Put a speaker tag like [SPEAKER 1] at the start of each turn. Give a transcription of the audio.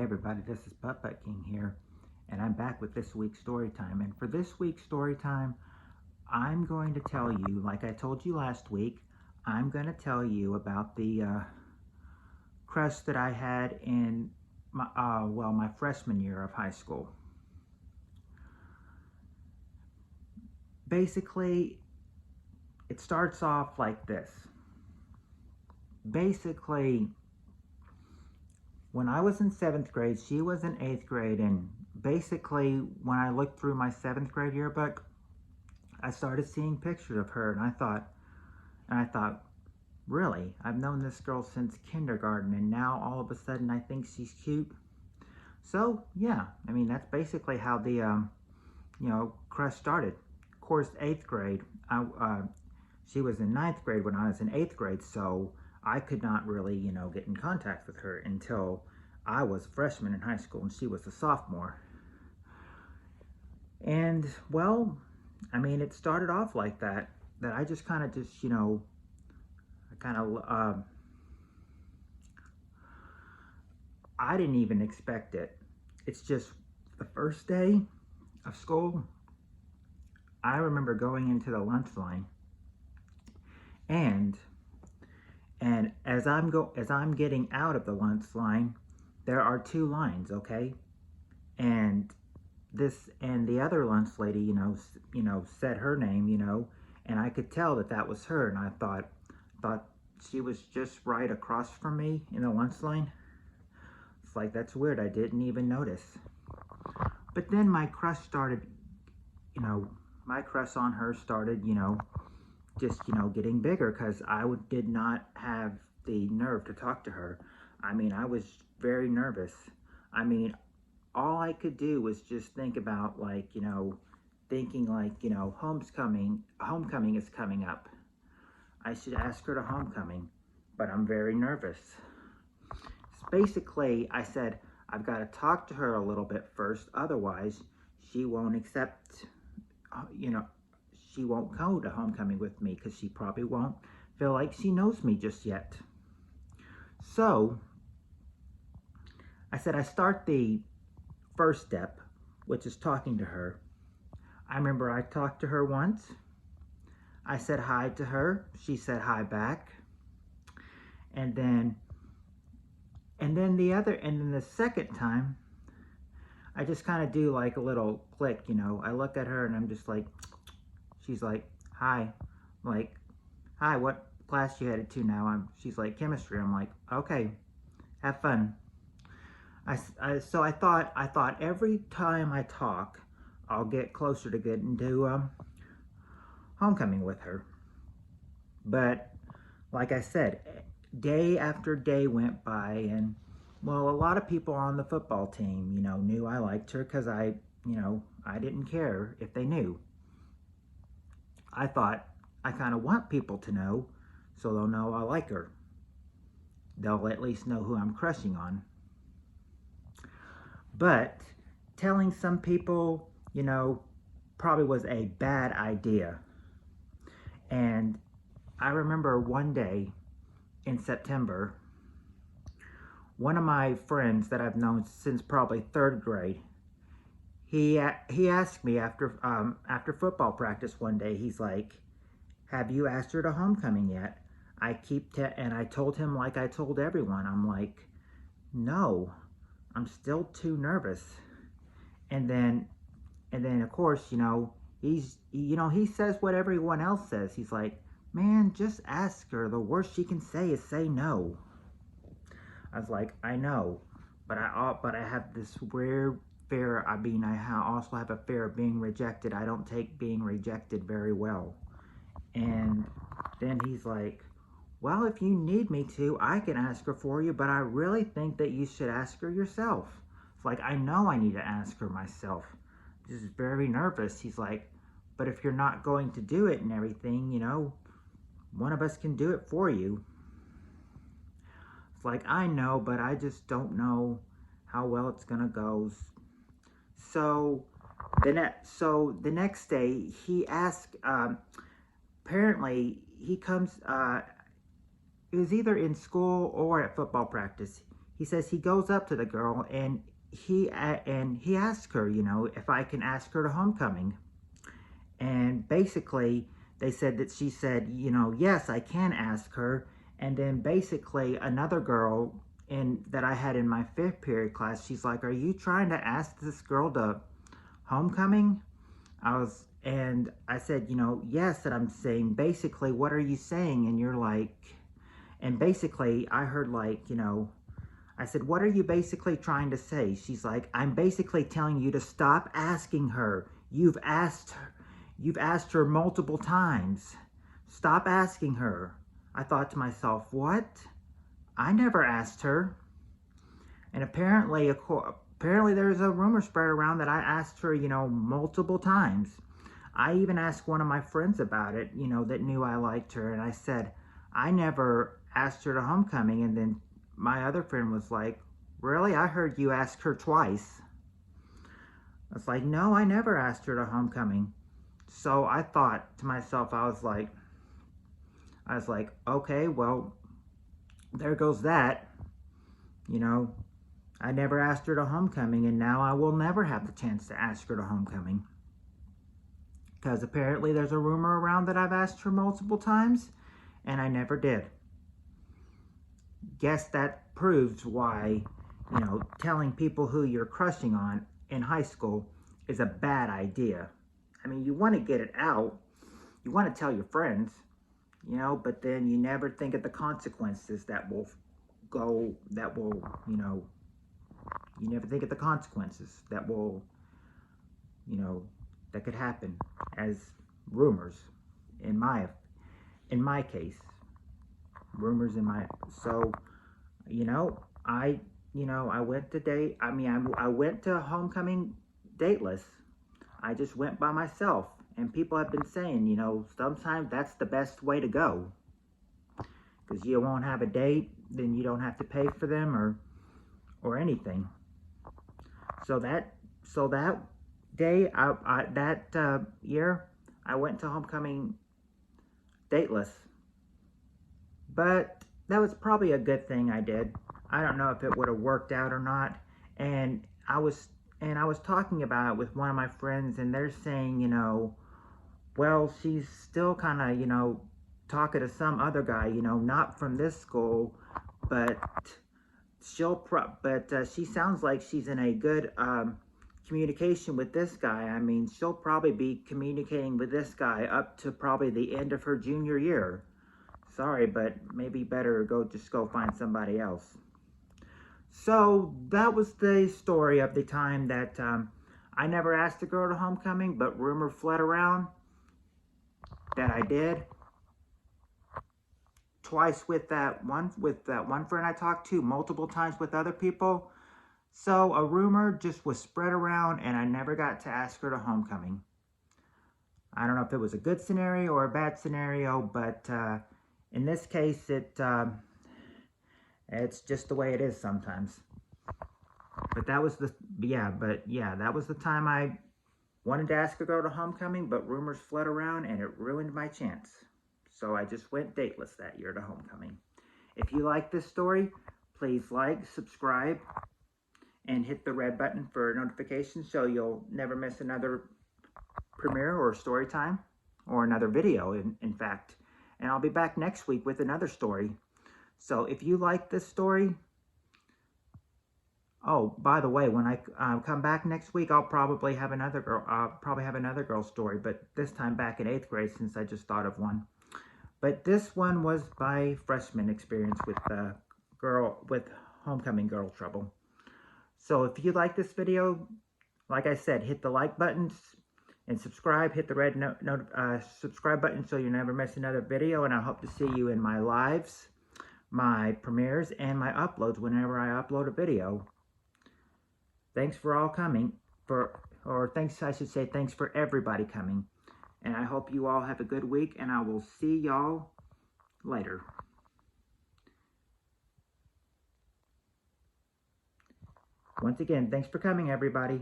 [SPEAKER 1] Hey everybody, this is Putt King here, and I'm back with this week's story time. And for this week's story time, I'm going to tell you, like I told you last week, I'm going to tell you about the crush that I had in my freshman year of high school. Basically, it starts off like this. Basically, when I was in 7th grade, she was in 8th grade, and basically, when I looked through my 7th grade yearbook, I started seeing pictures of her, and I thought, really? I've known this girl since kindergarten, and now all of a sudden I think she's cute. So, yeah, I mean, that's basically how the, crush started. Of course, 8th grade, she was in 9th grade when I was in 8th grade, so I could not really, get in contact with her until I was a freshman in high school and she was a sophomore. And, well, I mean, it started off like that I just kind of I didn't even expect it. It's just the first day of school, I remember going into the lunch line, and as I'm getting out of the lunch line, there are two lines, okay? And the other lunch lady, said her name, and I could tell that was her, and I thought she was just right across from me in the lunch line. It's like, that's weird, I didn't even notice. But then my crush on her started, just, getting bigger, because I did not have the nerve to talk to her. I mean, I was very nervous. I mean, all I could do was just think about, homecoming is coming up. I should ask her to homecoming, but I'm very nervous. So basically, I said, I've got to talk to her a little bit first, otherwise she won't accept, she won't go to homecoming with me, because she probably won't feel like she knows me just yet. So I said, I start the first step, which is talking to her. I remember I talked to her once. I said hi to her. She said hi back. And then the second time, I just kind of do like a little click, I look at her and I'm just like, she's like, hi. I'm like, hi, what class you headed to now? She's like, chemistry. I'm like, okay, have fun. So I thought every time I talk, I'll get closer to getting to homecoming with her. But like I said, day after day went by, and well, a lot of people on the football team, knew I liked her, because I didn't care if they knew. I thought, I kind of want people to know, so they'll know I like her. They'll at least know who I'm crushing on. But telling some people, probably was a bad idea. And I remember one day in September, one of my friends that I've known since probably 3rd grade, he asked me after football practice one day, he's like, have you asked her to homecoming yet? And I told him, like I told everyone, I'm like, no, I'm still too nervous. And then of course, he says what everyone else says. He's like, man, just ask her. The worst she can say is say no. I was like, I know, but I have this weird fear. I mean, I also have a fear of being rejected. I don't take being rejected very well. And then he's like, well, if you need me to, I can ask her for you, but I really think that you should ask her yourself. It's like, I know I need to ask her myself. Just very nervous. He's like, but if you're not going to do it and everything, one of us can do it for you. It's like, I know, but I just don't know how well it's gonna go. So the next day, he asked, apparently he comes, it was either in school or at football practice. he says he goes up to the girl and he asks her, you know, if I can ask her to homecoming. And basically, they said that she said, you know, yes, I can ask her. And then basically another girl that I had in my 5th period class, she's like, are you trying to ask this girl to homecoming? And I said, you know, yes, that I'm saying, basically, what are you saying? And you're like, and basically I heard like, you know, I said, what are you basically trying to say? She's like, I'm basically telling you to stop asking her. You've asked her multiple times. Stop asking her. I thought to myself, what? I never asked her. And apparently there's a rumor spread around that I asked her, you know, multiple times. I even asked one of my friends about it, you know, that knew I liked her. And I said, I never asked her to homecoming. And then my other friend was like, really? I heard you ask her twice. I was like, no, I never asked her to homecoming. So I thought to myself, I was like, okay, well, there goes that. You know, I never asked her to homecoming, and now I will never have the chance to ask her to homecoming. Because apparently there's a rumor around that I've asked her multiple times, and I never did. Guess that proves why, you know, telling people who you're crushing on in high school is a bad idea. I mean, you want to get it out. You want to tell your friends, you know, but then you never think of the consequences that will, you know, you never think of the consequences that will, you know, that could happen as rumors in my case. Rumors in my, so, you know, I went I went to homecoming dateless. I just went by myself. And people have been saying, you know, sometimes that's the best way to go. Because you won't have a date, then you don't have to pay for them or anything. So that day, that year, I went to homecoming dateless. But that was probably a good thing I did. I don't know if it would have worked out or not. And I was talking about it with one of my friends, and they're saying, you know, well, she's still kind of, you know, talking to some other guy, you know, not from this school, but she sounds like she's in a good communication with this guy. I mean, she'll probably be communicating with this guy up to probably the end of her junior year. Sorry, but maybe better just go find somebody else. So that was the story of the time that I never asked a girl to homecoming, but rumor fled around that I did. Twice with that one friend I talked to, multiple times with other people. So a rumor just was spread around, and I never got to ask her to homecoming. I don't know if it was a good scenario or a bad scenario, but in this case, it's just the way it is sometimes. But that was that was the time I wanted to ask a girl to homecoming, but rumors fled around and it ruined my chance. So I just went dateless that year to homecoming. If you like this story, please like, subscribe, and hit the red button for notifications so you'll never miss another premiere or story time, or another video, in fact. And I'll be back next week with another story. So if you like this story, oh, by the way, when I come back next week, I'll probably have another girl story, but this time back in 8th grade, since I just thought of one. But this one was my freshman experience with homecoming girl trouble. So if you like this video, like I said, hit the like buttons and subscribe. Hit the red subscribe button so you never miss another video. And I hope to see you in my lives, my premieres, and my uploads whenever I upload a video. Thanks for all coming, thanks for everybody coming. And I hope you all have a good week, and I will see y'all later. Once again, thanks for coming, everybody.